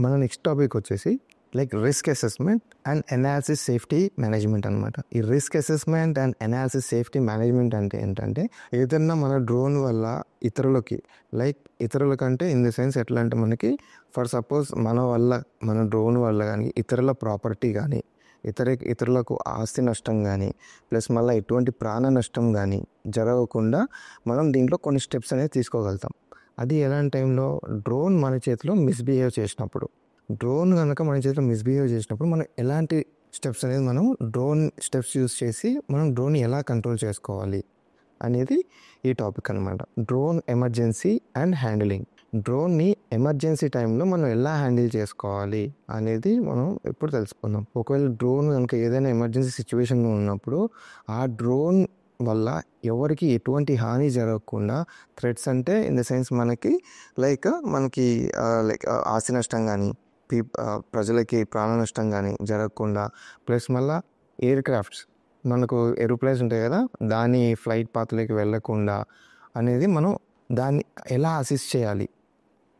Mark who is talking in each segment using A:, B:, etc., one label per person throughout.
A: మన next topic వచ్చేసి risk assessment and analysis safety management అనమాట. ఈ risk assessment and analysis safety management అంటే ఏంటంటే, ఏదన్నా మన డ్రోన్ వల్ల ఇతరులకంటే ఇన్ ది సెన్స్ ఎట్లా అంటే, మనకి ఫర్ సపోజ్ మన డ్రోన్ వల్ల కానీ ఇతరుల ప్రాపర్టీ కానీ ఇతరులకు ఆస్తి నష్టం కానీ ప్లస్ మళ్ళీ ఎటువంటి ప్రాణ నష్టం కానీ జరగకుండా మనం దీంట్లో కొన్ని స్టెప్స్ అనేది తీసుకోగలుగుతాం. అది ఎలాంటి టైంలో, డ్రోన్ మన చేతిలో మిస్బిహేవ్ చేసినప్పుడు మనం ఎలాంటి స్టెప్స్ అనేది డ్రోన్ స్టెప్స్ యూస్ చేసి మనం డ్రోన్ ఎలా కంట్రోల్ చేసుకోవాలి అనేది ఈ టాపిక్ అనమాట. Drone emergency and handling. డ్రోన్ని ఎమర్జెన్సీ టైంలో మనం ఎలా హ్యాండిల్ చేసుకోవాలి అనేది మనం ఇప్పుడు తెలుసుకుందాం. ఒకవేళ డ్రోన్ కనుక ఏదైనా ఎమర్జెన్సీ సిచ్యువేషన్లో ఉన్నప్పుడు ఆ డ్రోన్ వల్ల ఎవరికి ఎటువంటి హాని జరగకుండా, థ్రెట్స్ అంటే ఇన్ ద సెన్స్ మనకి ఆస్తి నష్టం కానీ ప్రజలకి ప్రాణ నష్టం కానీ జరగకుండా, ప్లస్ మళ్ళీ ఎయిర్ క్రాఫ్ట్స్ మనకు ఏరోప్లేన్స్ ఉంటాయి కదా, దాని ఫ్లైట్ పాత్లోకి వెళ్ళకుండా అనేది మనం దాన్ని ఎలా అసిస్ట్ చేయాలి,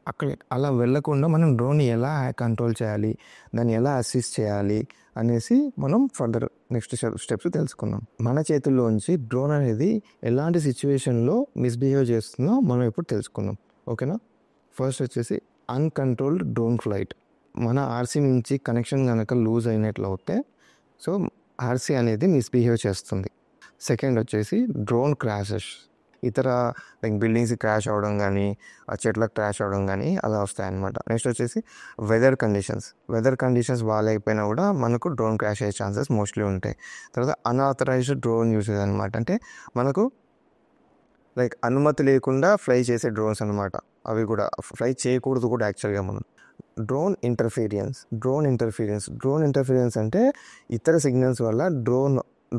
A: అక్కడ అలా వెళ్ళకుండా మనం డ్రోన్ని ఎలా కంట్రోల్ చేయాలి, దాన్ని ఎలా అసిస్ట్ చేయాలి అనేసి మనం ఫర్దర్ నెక్స్ట్ స్టెప్స్ తెలుసుకుందాం. మన చేతుల్లోంచి డ్రోన్ అనేది ఎలాంటి సిచ్యువేషన్లో మిస్బిహేవ్ చేస్తుందో మనం ఇప్పుడు తెలుసుకుందాం. ఓకేనా? ఫస్ట్ వచ్చేసి అన్కంట్రోల్డ్ డ్రోన్ ఫ్లైట్. మన ఆర్సీ నుంచి కనెక్షన్ కనుక లూజ్ అయినట్లు అవుతే సో ఆర్సీ అనేది మిస్బిహేవ్ చేస్తుంది. సెకండ్ వచ్చేసి డ్రోన్ క్రాషెస్. ఇతర బిల్డింగ్స్ క్రాష్ అవ్వడం కానీ, ఆ చెట్లకు క్రాష్ అవ్వడం కానీ అలా వస్తాయన్నమాట. నెక్స్ట్ వచ్చేసి వెదర్ కండిషన్స్ బాగాలేకపోయినా కూడా మనకు డ్రోన్ క్రాష్ అయ్యే ఛాన్సెస్ మోస్ట్లీ ఉంటాయి. తర్వాత అన్ఆథరైజ్డ్ డ్రోన్ యూసేజ్ అనమాట. అంటే మనకు అనుమతి లేకుండా ఫ్లై చేసే డ్రోన్స్ అనమాట. అవి కూడా ఫ్లై చేయకూడదు కూడా యాక్చువల్గా. మనం డ్రోన్ ఇంటర్ఫీరెన్స్ అంటే ఇతర సిగ్నల్స్ వల్ల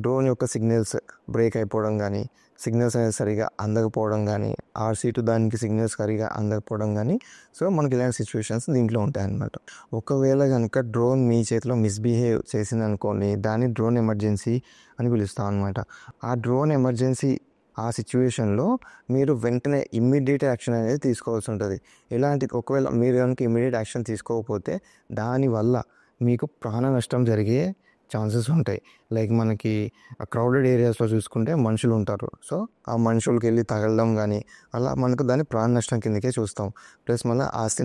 A: డ్రోన్ యొక్క సిగ్నల్స్ బ్రేక్ అయిపోవడం కానీ, సిగ్నల్స్ అనేది సరిగా అందకపోవడం కానీ, ఆర్సీ టు దానికి సిగ్నల్స్ సరిగా అందకపోవడం కానీ, సో మనకి ఇలాంటి సిచ్యువేషన్స్ దీంట్లో ఉంటాయన్నమాట. ఒకవేళ కనుక డ్రోన్ మీ చేతిలో మిస్బిహేవ్ చేసింది అనుకోండి, దాన్ని డ్రోన్ ఎమర్జెన్సీ అని పిలుస్తాం అనమాట. ఆ డ్రోన్ ఎమర్జెన్సీ ఆ సిచ్యువేషన్లో మీరు వెంటనే ఇమ్మీడియట్ యాక్షన్ అనేది తీసుకోవాల్సి ఉంటుంది. ఒకవేళ మీరు కనుక ఇమ్మీడియట్ యాక్షన్ తీసుకోకపోతే దానివల్ల మీకు ప్రాణ నష్టం జరిగే ఛాన్సెస్ ఉంటాయి. మనకి క్రౌడెడ్ ఏరియాస్లో చూసుకుంటే మనుషులు ఉంటారు. సో ఆ మనుషులకి వెళ్ళి తగలడం కానీ అలా మనకు దాన్ని ప్రాణ నష్టం కిందకే చూస్తాం. ప్లస్ మళ్ళీ ఆస్తి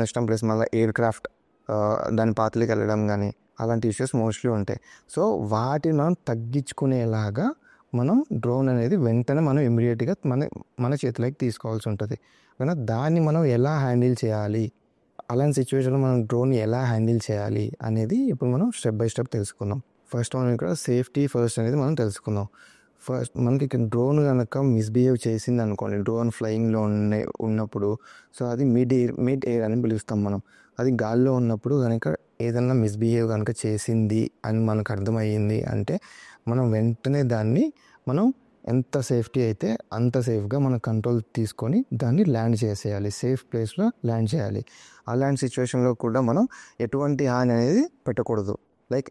A: నష్టం ప్లస్ మళ్ళీ ఎయిర్ క్రాఫ్ట్ దాని పాత్రలోకి వెళ్ళడం కానీ అలాంటి ఇష్యూస్ మోస్ట్లీ ఉంటాయి. సో వాటిని మనం తగ్గించుకునేలాగా మనం డ్రోన్ అనేది వెంటనే మనం ఇమ్మీడియట్గా మన చేతిలోకి తీసుకోవాల్సి ఉంటుంది. కానీ దాన్ని మనం ఎలా హ్యాండిల్ చేయాలి, అలాంటి సిచ్యువేషన్లో మనం డ్రోన్ ఎలా హ్యాండిల్ చేయాలి అనేది ఇప్పుడు మనం స్టెప్ బై స్టెప్ తెలుసుకుందాం. ఫస్ట్ మనం ఇక్కడ సేఫ్టీ ఫస్ట్ అనేది మనం తెలుసుకుందాం. ఫస్ట్ మనకి ఇక్కడ డ్రోన్ కనుక మిస్బిహేవ్ చేసింది అనుకోండి, డ్రోన్ ఫ్లయింగ్లో ఉన్నప్పుడు, సో అది మిడ్ ఎయిర్ అని పిలుస్తాం మనం. అది గాల్లో ఉన్నప్పుడు కనుక ఏదన్నా మిస్బిహేవ్ కనుక చేసింది అని మనకు అర్థమయ్యింది అంటే మనం వెంటనే దాన్ని ఎంత సేఫ్టీ అయితే అంత సేఫ్గా మన కంట్రోల్ తీసుకొని దాన్ని ల్యాండ్ చేసేయాలి, సేఫ్ ప్లేస్లో ల్యాండ్ చేయాలి. అలాంటి సిచ్యువేషన్లో కూడా మనం ఎటువంటి హాని అనేది పెట్టకూడదు,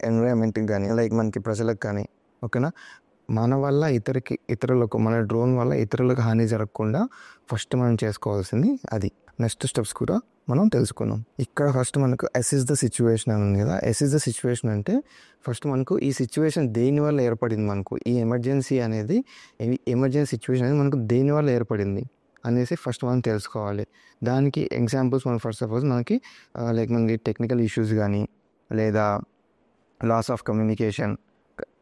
A: ఎన్విరాన్మెంట్కి కానీ మనకి ప్రజలకు కానీ. ఓకేనా? మన డ్రోన్ వల్ల ఇతరులకు హాని జరగకుండా ఫస్ట్ మనం చేసుకోవాల్సింది అది. నెక్స్ట్ స్టెప్స్ కూడా మనం తెలుసుకుందాం. ఇక్కడ ఫస్ట్ మనకు అసెస్ ద సిచ్యువేషన్ అని ఉంది కదా. అసెస్ ద సిచ్యువేషన్ అంటే ఫస్ట్ మనకు ఈ సిచ్యువేషన్ దేనివల్ల ఏర్పడింది, మనకు ఈ ఎమర్జెన్సీ సిచ్యువేషన్ అనేది మనకు దేనివల్ల ఏర్పడింది అనేసి ఫస్ట్ మనం తెలుసుకోవాలి. దానికి ఎగ్జాంపుల్స్ మనం ఫస్ట్ ఆఫ్ ఆల్ మనకి టెక్నికల్ ఇష్యూస్ కానీ, లేదా లాస్ ఆఫ్ కమ్యూనికేషన్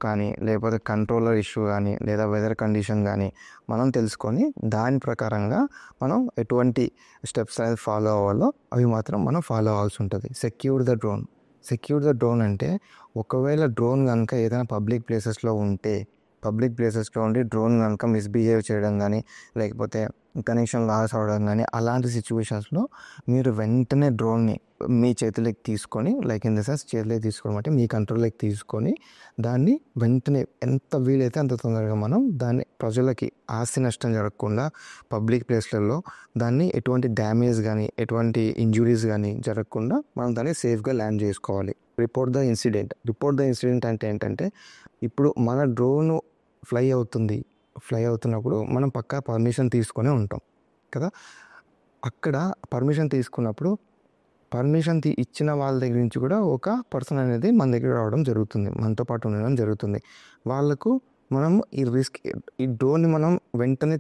A: కానీ, లేకపోతే కంట్రోలర్ ఇష్యూ కానీ, లేదా వెదర్ కండిషన్ కానీ మనం తెలుసుకొని దాని ప్రకారంగా మనం ఎటువంటి స్టెప్స్ అనేది ఫాలో అవ్వాలో అవి మాత్రం మనం ఫాలో అవ్వాల్సి ఉంటుంది. సెక్యూర్ ద డ్రోన్ అంటే ఒకవేళ డ్రోన్ కనుక ఏదైనా పబ్లిక్ ప్లేసెస్లో ఉండి డ్రోన్ కనుక మిస్బిహేవ్ చేయడం కానీ, లేకపోతే కనెక్షన్ లాస్ అవ్వడం కానీ, అలాంటి సిచ్యువేషన్స్లో మీరు వెంటనే డ్రోన్ని మీ చేతిలోకి తీసుకొని ఇన్ ద సెన్స్ చేతిలోకి తీసుకోవడం అంటే మీ కంట్రోల్లోకి తీసుకొని దాన్ని వెంటనే ఎంత వీలైతే అంత తొందరగా మనం దాన్ని ప్రజలకి ఆస్తి నష్టం జరగకుండా పబ్లిక్ ప్లేస్లలో దాన్ని ఎటువంటి డ్యామేజ్ కానీ ఎటువంటి ఇంజురీస్ కానీ జరగకుండా మనం దాన్ని సేఫ్గా ల్యాండ్ చేసుకోవాలి. రిపోర్ట్ ద ఇన్సిడెంట్ అంటే ఏంటంటే, ఇప్పుడు మన డ్రోన్ ఫ్లై అవుతున్నప్పుడు మనం పక్కా పర్మిషన్ తీసుకొని ఉంటాం కదా. అక్కడ పర్మిషన్ తీసుకున్నప్పుడు పర్మిషన్ ఇచ్చిన వాళ్ళ దగ్గర నుంచి కూడా ఒక పర్సన్ అనేది మన దగ్గర రావడం జరుగుతుంది, మనతో పాటు ఉండడం జరుగుతుంది. వాళ్ళకు మనం ఈ డ్రోన్ని మనం వెంటనే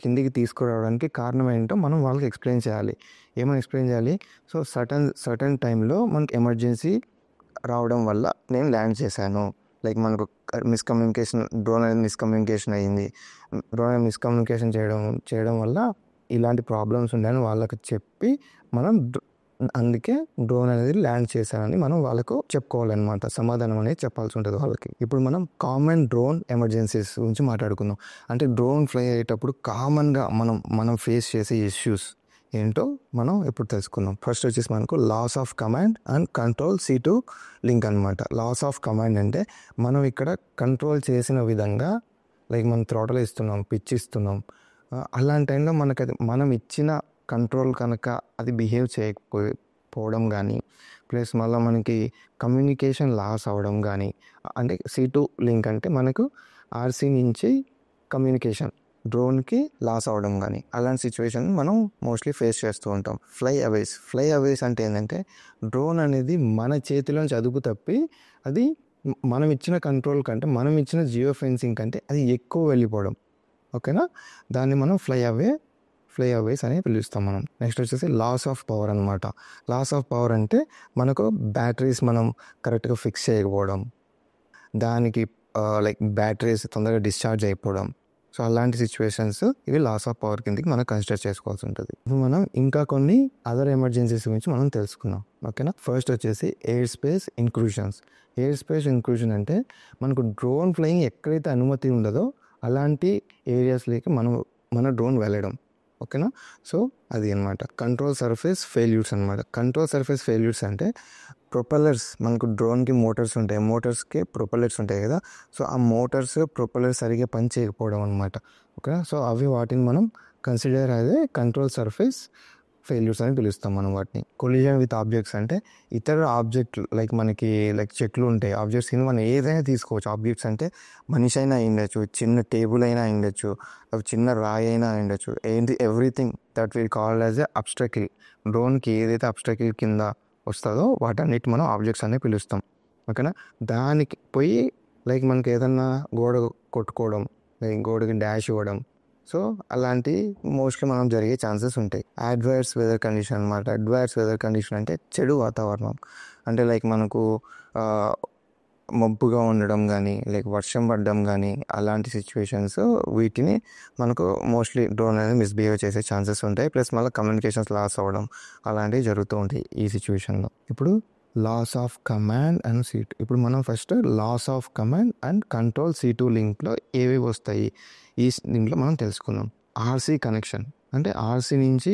A: కిందికి తీసుకురావడానికి కారణం ఏంటో మనం వాళ్ళకి ఎక్స్ప్లెయిన్ చేయాలి. ఏమని ఎక్స్ప్లెయిన్ చేయాలి? సో సర్టన్ టైంలో మనకి ఎమర్జెన్సీ రావడం వల్ల నేను ల్యాండ్ చేశాను. లైక్ మనకు డ్రోన్ అనేది మిస్కమ్యూనికేషన్ అయ్యింది. చేయడం వల్ల ఇలాంటి ప్రాబ్లమ్స్ ఉన్నాయని వాళ్ళకి చెప్పి మనం అందుకే డ్రోన్ అనేది ల్యాండ్ చేశానని మనం వాళ్ళకు చెప్పుకోవాలన్నమాట. సమాధానం అనేది చెప్పాల్సి ఉంటుంది వాళ్ళకి. ఇప్పుడు మనం కామన్ డ్రోన్ ఎమర్జెన్సీస్ గురించి మాట్లాడుకుందాం. అంటే డ్రోన్ ఫ్లై అయ్యేటప్పుడు కామన్గా మనం ఫేస్ చేసే ఇష్యూస్ ఏంటో మనం ఇప్పుడు తెలుసుకుందాం. ఫస్ట్ వచ్చేసి మనకు loss of command and control C2 link అనమాట. లాస్ ఆఫ్ కమాండ్ అంటే మనం ఇక్కడ కంట్రోల్ చేసిన విధంగా లైక్ మనం థ్రాటల్ ఇస్తున్నాం, పిచ్ ఇస్తున్నాం, అలాంటి టైంలో మనం ఇచ్చిన కంట్రోల్ కనుక అది బిహేవ్ చేయకపోవడం కానీ, ప్లస్ మళ్ళీ మనకి కమ్యూనికేషన్ లాస్ అవ్వడం కానీ, అంటే C2 లింక్ అంటే మనకు RC నుంచి కమ్యూనికేషన్ డ్రోన్కి లాస్ అవ్వడం కానీ, అలాంటి సిచ్యువేషన్ మనం మోస్ట్లీ ఫేస్ చేస్తూ ఉంటాం. ఫ్లై అవేస్ అంటే ఏంటంటే డ్రోన్ అనేది మన చేతిలోంచి అదుపు తప్పి అది మనం ఇచ్చిన కంట్రోల్ కంటే, మనం ఇచ్చిన జియో ఫెన్సింగ్ కంటే అది ఎక్కువ వెళ్ళిపోవడం. ఓకేనా, దాన్ని మనం ఫ్లై అవేస్ అని పిలుస్తాం మనం. నెక్స్ట్ వచ్చేసి లాస్ ఆఫ్ పవర్ అనమాట. లాస్ ఆఫ్ పవర్ అంటే మనకు బ్యాటరీస్ మనం కరెక్ట్గా ఫిక్స్ చేయకపోవడం, దానికి లైక్ బ్యాటరీస్ తొందరగా డిశ్చార్జ్ అయిపోవడం. సో అలాంటి సిచ్యువేషన్స్ ఇవి లాస్ ఆఫ్ పవర్ కిందకి మనం కన్సిడర్ చేసుకోవాల్సి ఉంటుంది. మనం ఇంకా కొన్ని అదర్ ఎమర్జెన్సీస్ గురించి మనం తెలుసుకుందాం. ఓకేనా, ఫస్ట్ వచ్చేసి ఎయిర్ స్పేస్ ఇంక్లూజన్ అంటే మనకు డ్రోన్ ఫ్లయింగ్ ఎక్కడైతే అనుమతి ఉండదో అలాంటి ఏరియాస్లోకి మన డ్రోన్ వెళ్ళడం. ఓకేనా, సో అది అనమాట. కంట్రోల్ సర్ఫేస్ ఫెయిల్యూర్స్ అంటే ప్రొపెల్లర్స్, మనకు డ్రోన్కి మోటార్స్కి ప్రొపెల్లర్స్ ఉంటాయి కదా, సో ఆ ప్రొపెల్లర్స్ సరిగ్గా పని చేయకపోవడం అనమాట. ఓకేనా, సో వాటిని మనం కన్సిడర్ అదే కంట్రోల్ సర్ఫేస్ ఫెయిల్యూర్స్ అని పిలుస్తాం మనం వాటిని. కొలిజన్ విత్ ఆబ్జెక్ట్స్ అంటే ఇతర ఆబ్జెక్ట్ మనకి చెట్లు ఉంటాయి, ఆబ్జెక్ట్స్ మనం ఏదైనా తీసుకోవచ్చు. ఆబ్జెక్ట్స్ అంటే మనిషి అయినా అయ్యుండొచ్చు, చిన్న టేబుల్ అయినా అయ్యుండొచ్చు, చిన్న రాయి అయినా అయ్యుండొచ్చు. Everything that will called as a obstacle. డ్రోన్కి ఏదైతే అబ్స్ట్రాకిల్ కింద వస్తుందో వాటన్నిటి మనం ఆబ్జెక్ట్స్ అనే పిలుస్తాం. ఓకేనా, దానికి పోయి మనకి ఏదన్నా గోడ కొట్టుకోవడం, గోడకి డాష్ ఇవ్వడం, సో అలాంటి మోస్ట్లీ మనం జరిగే ఛాన్సెస్ ఉంటాయి. అడ్వర్స్ వెదర్ కండిషన్ అనమాట. అడ్వర్స్ వెదర్ కండిషన్ అంటే చెడు వాతావరణం. అంటే మనకు మబ్బుగా ఉండడం కానీ, వర్షం పడడం కానీ, అలాంటి సిచ్యువేషన్స్ వీటిని మనకు మోస్ట్లీ డ్రోన్ అనేది మిస్బిహేవ్ చేసే ఛాన్సెస్ ఉంటాయి. ప్లస్ మళ్ళీ కమ్యూనికేషన్స్ లాస్ అవ్వడం అలాంటివి జరుగుతూ ఉంటాయి ఈ సిచ్యువేషన్లో. ఇప్పుడు loss of command and C2. ఇప్పుడు మనం first loss of command and control C2 లింక్లో ఏవి వస్తాయి ఈ లింక్లో మనం తెలుసుకుందాం. RC కనెక్షన్ అంటే RC నుంచి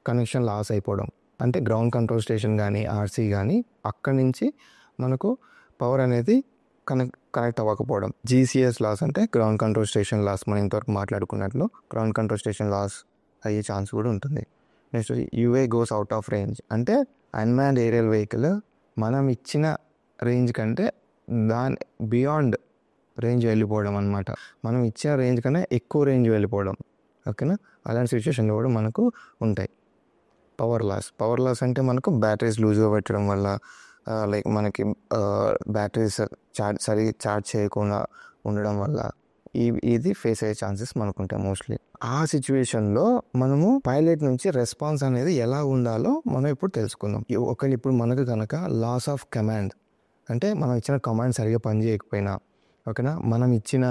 A: కనెక్షన్ లాస్ అయిపోవడం, అంటే గ్రౌండ్ కంట్రోల్ స్టేషన్ కానీ RC కానీ అక్కడి నుంచి మనకు పవర్ అనేది కనెక్ట్ అవ్వకపోవడం. GCS లాస్ అంటే గ్రౌండ్ కంట్రోల్ స్టేషన్ లాస్. మనం ఇంతవరకు మాట్లాడుకున్నట్లు గ్రౌండ్ కంట్రోల్ స్టేషన్ లాస్ అయ్యే ఛాన్స్ కూడా ఉంటుంది. Next UA goes out of range అంటే అన్మాన్డ్ ఏరియల్ వెహికల్ మనం ఇచ్చిన రేంజ్ కంటే దాని బియాండ్ రేంజ్ వెళ్ళిపోవడం అనమాట. మనం ఇచ్చిన రేంజ్ కన్నా ఎక్కువ రేంజ్ వెళ్ళిపోవడం. ఓకేనా, అలాంటి సిచ్యువేషన్లో కూడా మనకు ఉంటాయి. పవర్ లాస్ అంటే మనకు బ్యాటరీస్ లూజ్గా పెట్టడం వల్ల, మనకి బ్యాటరీస్ సరిగ్గా ఛార్జ్ చేయకుండా ఉండడం వల్ల ఇది ఫేస్ అయ్యే ఛాన్సెస్ మనకు ఉంటాయి మోస్ట్లీ. ఆ సిచ్యువేషన్లో మనము పైలట్ నుంచి రెస్పాన్స్ అనేది ఎలా ఉండాలో మనం ఇప్పుడు తెలుసుకుందాం. ఇప్పుడు మనకు కనుక లాస్ ఆఫ్ కమాండ్ అంటే మనం ఇచ్చిన కమాండ్ సరిగ్గా పనిచేయకపోయినా, ఓకేనా, మనం ఇచ్చిన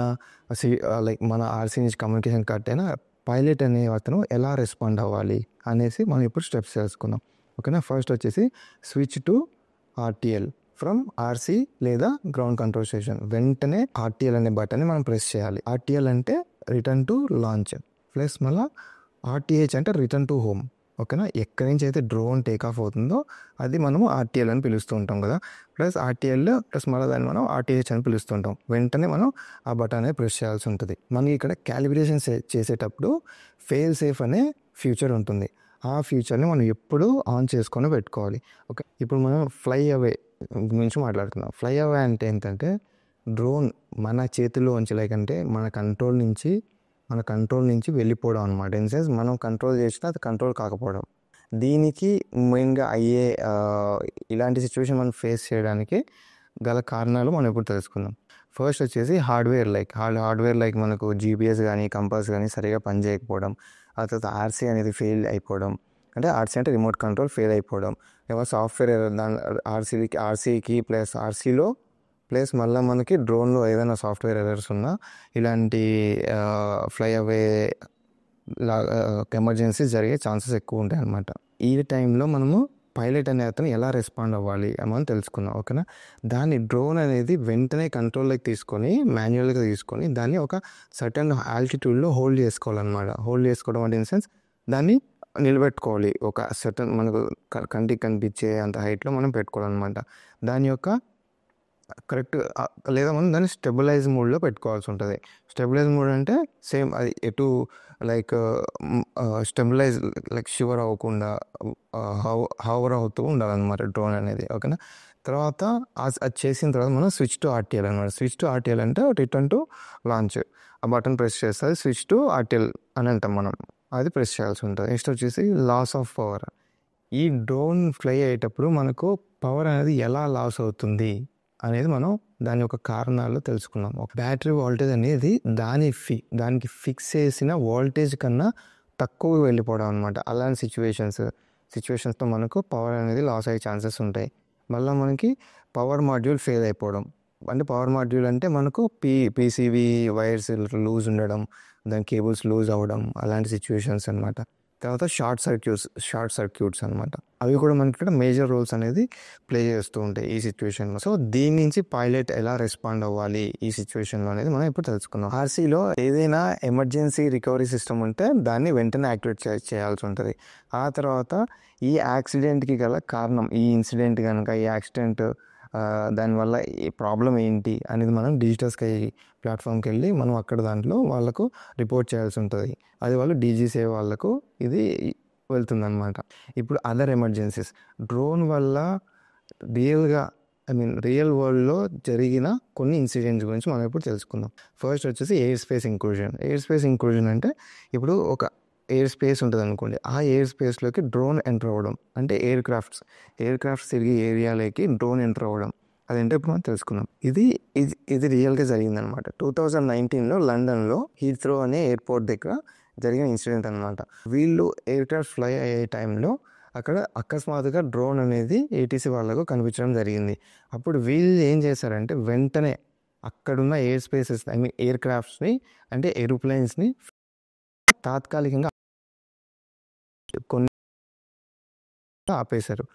A: మన RC నుంచి కమ్యూనికేషన్ కట్ అయినా పైలట్ అనే అతను ఎలా రెస్పాండ్ అవ్వాలి అనేసి మనం ఇప్పుడు స్టెప్స్ తెలుసుకుందాం. ఓకేనా, ఫస్ట్ వచ్చేసి switch to RTL from RC లేదా గ్రౌండ్ కంట్రోల్ స్టేషన్. వెంటనే RTL అనే బటన్ని మనం ప్రెస్ చేయాలి. RTL అంటే రిటర్న్ టు లాంచ్, ప్లస్ మళ్ళీ RTH అంటే రిటర్న్ టు హోమ్. ఓకేనా, ఎక్కడి నుంచి అయితే డ్రోన్ టేక్ ఆఫ్ అవుతుందో అది మనము RTL అని పిలుస్తూ ఉంటాం కదా, ప్లస్ RTL ప్లస్ మళ్ళీ దాన్ని మనం RTH అని పిలుస్తుంటాం. వెంటనే మనం ఆ బటన్ అనేది ప్రెస్ చేయాల్సి ఉంటుంది. మనకి ఇక్కడ క్యాలిబ్రేషన్ చేసేటప్పుడు ఫెయిల్ సేఫ్ అనే ఫ్యూచర్ ఉంటుంది. ఆ ఫ్యూచర్ని మనం ఎప్పుడూ ఆన్ చేసుకొని పెట్టుకోవాలి. ఓకే, ఇప్పుడు మనం ఫ్లై అవే గురించి మాట్లాడుతున్నాం. ఫ్లై అవే అంటే ఏంటంటే డ్రోన్ మన చేతిలో ఉంచి అంటే మన కంట్రోల్ నుంచి వెళ్ళిపోవడం అనమాట. ఇన్ సెన్స్ మనం కంట్రోల్ చేసినా అది కంట్రోల్ కాకపోవడం. దీనికి మెయిన్గా అయ్యే ఇలాంటి సిచ్యువేషన్ మనం ఫేస్ చేయడానికి గల కారణాలు మనం ఇప్పుడు తెలుసుకుందాం. ఫస్ట్ వచ్చేసి హార్డ్వేర్ లైక్ మనకు జీపీఎస్ కానీ కంపాస్ కానీ సరిగా పనిచేయకపోవడం, ఆ తర్వాత ఆర్సీ అనేది ఫెయిల్ అయిపోవడం, అంటే ఆర్సీ అంటే రిమోట్ కంట్రోల్ ఫెయిల్ అయిపోవడం, ఏమో సాఫ్ట్వేర్ దాని ఆర్సీకి ప్లస్ ఆర్సీలో ప్లస్ మళ్ళీ మనకి డ్రోన్లో ఏదైనా సాఫ్ట్వేర్ ఎర్రర్స్ ఉన్నా ఇలాంటి ఫ్లై అవే ఎమర్జెన్సీస్ జరిగే ఛాన్సెస్ ఎక్కువ ఉంటాయి అన్నమాట. ఈ టైంలో మనము పైలట్ అనే అతను ఎలా రెస్పాండ్ అవ్వాలి అని తెలుసుకుందాం, ఓకేనా. దాన్ని డ్రోన్ అనేది వెంటనే కంట్రోల్లోకి తీసుకొని మాన్యువల్గా తీసుకొని దాన్ని ఒక సర్టన్ ఆల్టిట్యూడ్లో హోల్డ్ చేసుకోవాలన్నమాట. హోల్డ్ చేసుకోవడం అంటే ఇన్ సెన్స్ దాన్ని నిలబెట్టుకోవాలి, ఒక సర్టన్ మనకు కంటికి కనిపించే అంత హైట్లో మనం పెట్టుకోవాలన్నమాట. దాని యొక్క కరెక్ట్ లేదా మనం దాన్ని స్టెబిలైజ్ మోడ్లో పెట్టుకోవాల్సి ఉంటుంది. స్టెబిలైజ్ మోడ్ అంటే సేమ్ అది ఎటు లైక్ స్టెబిలైజ్ లైక్ షివర్ అవ్వకుండా హవర్ అవుతూ ఉండాలన్నమాట డ్రోన్ అనేది, ఓకేనా. తర్వాత అది చేసిన తర్వాత మనం స్విచ్ టు ఆర్టీఎల్ అనమాట. స్విచ్ టు ఆర్టీఎల్ అంటే రిటర్న్ టు లాంచ్, ఆ బటన్ ప్రెస్ చేస్తే స్విచ్ టు ఆర్టీఎల్ అని అంటాం మనం, అది ప్రెస్ చేయాల్సి ఉంటుంది. నెక్స్ట్ వచ్చేసి లాస్ ఆఫ్ పవర్. ఈ డ్రోన్ ఫ్లై అయ్యేటప్పుడు మనకు పవర్ అనేది ఎలా లాస్ అవుతుంది అనేది మనం దాని యొక్క కారణాలు తెలుసుకున్నాం. ఒక బ్యాటరీ వోల్టేజ్ అనేది దానికి ఫిక్స్ చేసిన వోల్టేజ్ కన్నా తక్కువ వెళ్ళిపోవడం అనమాట. అలాంటి సిచ్యువేషన్స్తో మనకు పవర్ అనేది లాస్ అయ్యే ఛాన్సెస్ ఉంటాయి. మళ్ళీ మనకి పవర్ మాడ్యూల్ ఫెయిల్ అయిపోవడం, అంటే పవర్ మాడ్యూల్ అంటే మనకు పీసీబీ వైర్స్ లూజ్ ఉండడం, దాని కేబుల్స్ లూజ్ అవ్వడం, అలాంటి సిచ్యువేషన్స్ అనమాట. తర్వాత షార్ట్ సర్క్యూట్స్ అనమాట, అవి కూడా మనకి ఇక్కడ మేజర్ రోల్స్ అనేది ప్లే చేస్తూ ఉంటాయి ఈ సిచ్యువేషన్లో. సో దీని నుంచి పైలట్ ఎలా రెస్పాండ్ అవ్వాలి ఈ సిచ్యువేషన్లో అనేది మనం ఇప్పుడు తెలుసుకుందాం. ఆర్సీలో ఏదైనా ఎమర్జెన్సీ రికవరీ సిస్టమ్ ఉంటే దాన్ని వెంటనే యాక్టివేట్ చేయాల్సి ఉంటుంది. ఆ తర్వాత ఈ యాక్సిడెంట్కి గల కారణం, ఈ ఇన్సిడెంట్ కనుక ఈ యాక్సిడెంట్ దానివల్ల ఈ ప్రాబ్లం ఏంటి అనేది మనం డిజిటల్ స్కై ప్లాట్ఫామ్కి వెళ్ళి మనం అక్కడ దాంట్లో వాళ్ళకు రిపోర్ట్ చేయాల్సి ఉంటుంది. అది వాళ్ళు డీజీసీఏ వాళ్ళకు ఇది వెళ్తుందన్నమాట. ఇప్పుడు అదర్ ఎమర్జెన్సీస్, డ్రోన్ వల్ల రియల్ వరల్డ్లో జరిగిన కొన్ని ఇన్సిడెంట్స్ గురించి మనం ఇప్పుడు తెలుసుకుందాం. ఫస్ట్ వచ్చేసి ఎయిర్ స్పేస్ ఇంక్లూజన్ అంటే ఇప్పుడు ఒక ఎయిర్ స్పేస్ ఉంటుంది అనుకోండి, ఆ ఎయిర్ స్పేస్లోకి డ్రోన్ ఎంటర్ అవ్వడం, అంటే ఎయిర్ క్రాఫ్ట్స్ తిరిగే ఏరియాలోకి డ్రోన్ ఎంటర్ అవ్వడం, అదంటే ఇప్పుడు మనం తెలుసుకుందాం. ఇది రియల్గా జరిగిందనమాట. 2019లో లండన్లో హీత్రో అనే ఎయిర్పోర్ట్ దగ్గర జరిగిన ఇన్సిడెంట్ అనమాట. వీళ్ళు ఎయిర్ క్రాఫ్ట్ ఫ్లై అయ్యే టైంలో అక్కడ అకస్మాత్తుగా డ్రోన్ అనేది ఏటీసీ వాళ్ళకు కనిపించడం జరిగింది. అప్పుడు వీళ్ళు ఏం చేశారంటే వెంటనే అక్కడున్న ఎయిర్ క్రాఫ్ట్స్ని అంటే ఏరోప్లేన్స్ని తాత్కాలికంగా కొన్ని ఆపేశారు.